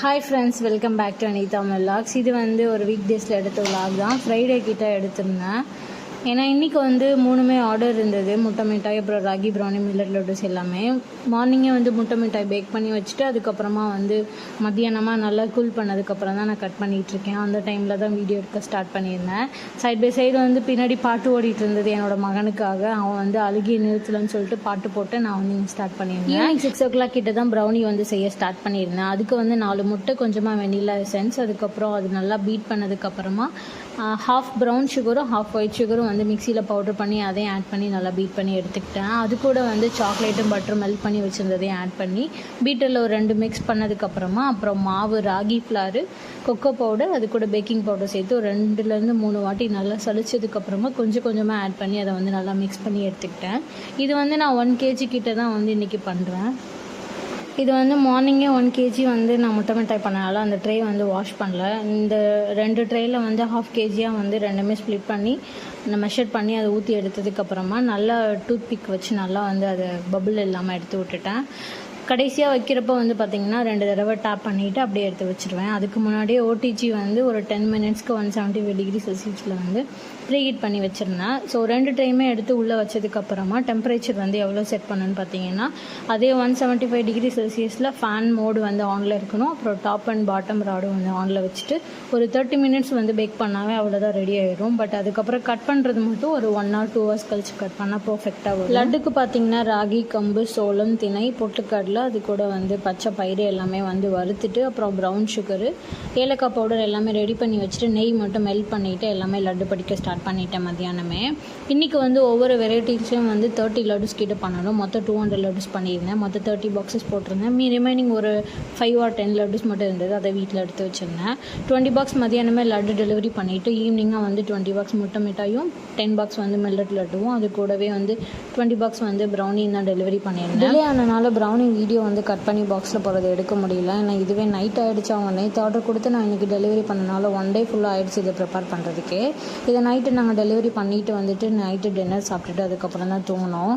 Hi friends, welcome back to Anitha vlogs. இது ஒரு week டேஸில் எடுத்த விலாக் தான். ஃப்ரைடே கிட்ட எடுத்திருந்தேன். ஏன்னா இன்றைக்கி மூணுமே ஆர்டர் இருந்தது. முட்டை மிட்டாய், அப்புறம் ராகி ப்ரௌனி, மில்லட் லட்டுஸ் எல்லாமே. மார்னிங்கே முட்டை மிட்டாய் பேக் பண்ணி வச்சுட்டு அதுக்கப்புறமா மத்தியானமாக நல்லா கூல் பண்ணதுக்கப்புறம் தான் நான் கட் பண்ணிகிட்ருக்கேன். அந்த டைமில் தான் வீடியோ எடுக்க ஸ்டார்ட் பண்ணியிருந்தேன். சைட் பை சைடு பின்னாடி பாட்டு ஓடிட்டு இருந்தது என்னோடய மகனுக்காக. அவன் அழுகிய நிறுத்தலன்னு சொல்லிட்டு பாட்டு போட்டு நான் ஸ்டார்ட் பண்ணியிருந்தேன். ஈவினிங் 6 o'clock கிட்ட தான் ப்ரௌனி செய்ய ஸ்டார்ட் பண்ணியிருந்தேன். அதுக்கு 4 முட்டை, கொஞ்சமாக வெனிலா எசன்ஸ், அதுக்கப்புறம் அது நல்லா பீட் பண்ணதுக்கப்புறமா ஹாஃப் ப்ரௌன் சுகரும் ஹாஃப் ஒயிட் சுகரும் மிக்சியில் பவுடர் பண்ணி அதையும் ஆட் பண்ணி நல்லா பீட் பண்ணி எடுத்துக்கிட்டேன். அது கூட சாக்லேட்டும் பட்டரும் மெல்ட் பண்ணி வச்சுருந்ததையும் ஆட் பண்ணி பீட்டரில் ஒரு 2 மிக்ஸ் பண்ணதுக்கப்புறமா அப்புறம் மாவு, ராகி ஃப்ளாரு, கொக்கோ பவுடர், அது கூட பேக்கிங் பவுடர் சேர்த்து ஒரு 2 3 வாட்டி நல்லா சளிச்சதுக்கப்புறமா கொஞ்சம் கொஞ்சமாக ஆட் பண்ணி அதை நல்லா மிக்ஸ் பண்ணி எடுத்துக்கிட்டேன். இது நான் 1 kg கிட்ட தான் இன்றைக்கி பண்ணுறேன். இது மார்னிங்கே 1 kg நான் முட்டை மிட்டாய் பண்ணனால அந்த ட்ரே வாஷ் பண்ணல. இந்த 2 ட்ரேயில் ½ kg ரெண்டுமே ஸ்ப்ளிட் பண்ணி மெஷர் பண்ணி அதை ஊற்றி எடுத்ததுக்கப்புறமா நல்லா டூத் பிக் வச்சு நல்லா அதை பபுள் இல்லாமல் எடுத்து விட்டுட்டேன். கடைசியாக வைக்கிறப்போ பார்த்திங்கன்னா 2 தடவை டேப் பண்ணிவிட்டு அப்படியே எடுத்து வச்சுருவேன். அதுக்கு முன்னாடியே ஓடிஜி ஒரு 10 minutesக்கு 175 degree Celsiusல ப்ரீஹீட் பண்ணி வச்சுருந்தேன். ஸோ 2 ட்ரையுமே எடுத்து உள்ளே வச்சதுக்கப்புறமா டெம்பரேச்சர் எவ்வளோ செட் பண்ணுன்னு பார்த்தீங்கன்னா அதே 175 degree Celsiusல ஃபேன் மோடு ஆனில் இருக்கணும். அப்புறம் டாப் அண்ட் பாட்டம் ராடு ஆனில் வச்சுட்டு ஒரு 30 minutes பேக் பண்ணாவே அவ்வளோதான் ரெடி ஆகிடும். பட் அதுக்கப்புறம் கட் பண்ணுறது மட்டும் ஒரு 1 or 2 hours கழிச்சு கட் பண்ணால் பர்ஃபெக்டாக வரும். லட்டுக்கு பார்த்தீங்கன்னா ராகி, கம்பு, சோளம், திணை, பொட்டுக்கடலை, அது கூட பச்சை பயிறு எல்லாமே வறுத்துட்டு அப்புறம் ப்ரௌன் சுகரு, ஏலக்காய் பவுடர் எல்லாமே ரெடி பண்ணி வச்சுட்டு நெய் மட்டும் மெல்ட் பண்ணிவிட்டு எல்லாமே லட்டு படிக்க ஸ்டார்ட் பண்ணிட்டேன் மத்தியானமே. இன்றைக்கி ஒவ்வொரு வெரைட்டிஸையும் 30 லட்டுஸ் கிட்ட பண்ணணும். மொத்தம் 200 லட்டுஸ் பண்ணியிருந்தேன். மொத்தம் 30 பாக்ஸஸ் போட்டிருந்தேன். ரிமைனிங் ஒரு 5 or 10 லட்டுஸ் மட்டும் இருந்தது. அதை வீட்டில் எடுத்து வச்சுருந்தேன். 20 பாக்ஸ் மத்தியானமே லட்டு டெலிவரி பண்ணிவிட்டு ஈவினிங்காக 20 பாக்ஸ் முட்டை மிட்டாயும் 10 பாக்ஸ் மில்லட் லட்டுவும், அது கூடவே 20 பாக்ஸ் ப்ரௌனி தான் டெலிவரி பண்ணியிருந்தேன். டிலே ஆனனால ப்ரௌனி வீடியோ கட் பண்ணி பாக்ஸில் போகிறது எடுக்க முடியல. ஏன்னா இதுவே நைட் ஆகிடுச்சு. அவங்க நேற்று ஆர்டர் கொடுத்து நான் இன்றைக்கி டெலிவரி பண்ணனால 1 day ஃபுல்லாக ஆகிடுச்சு இதை ப்ரிப்பேர் பண்ணுறதுக்கே. இதை நைட்டு நாங்கள் டெலிவரி பண்ணிவிட்டு நைட்டு டின்னர் சாப்பிட்டுட்டு அதுக்கப்புறம் தான் தூங்கினோம்.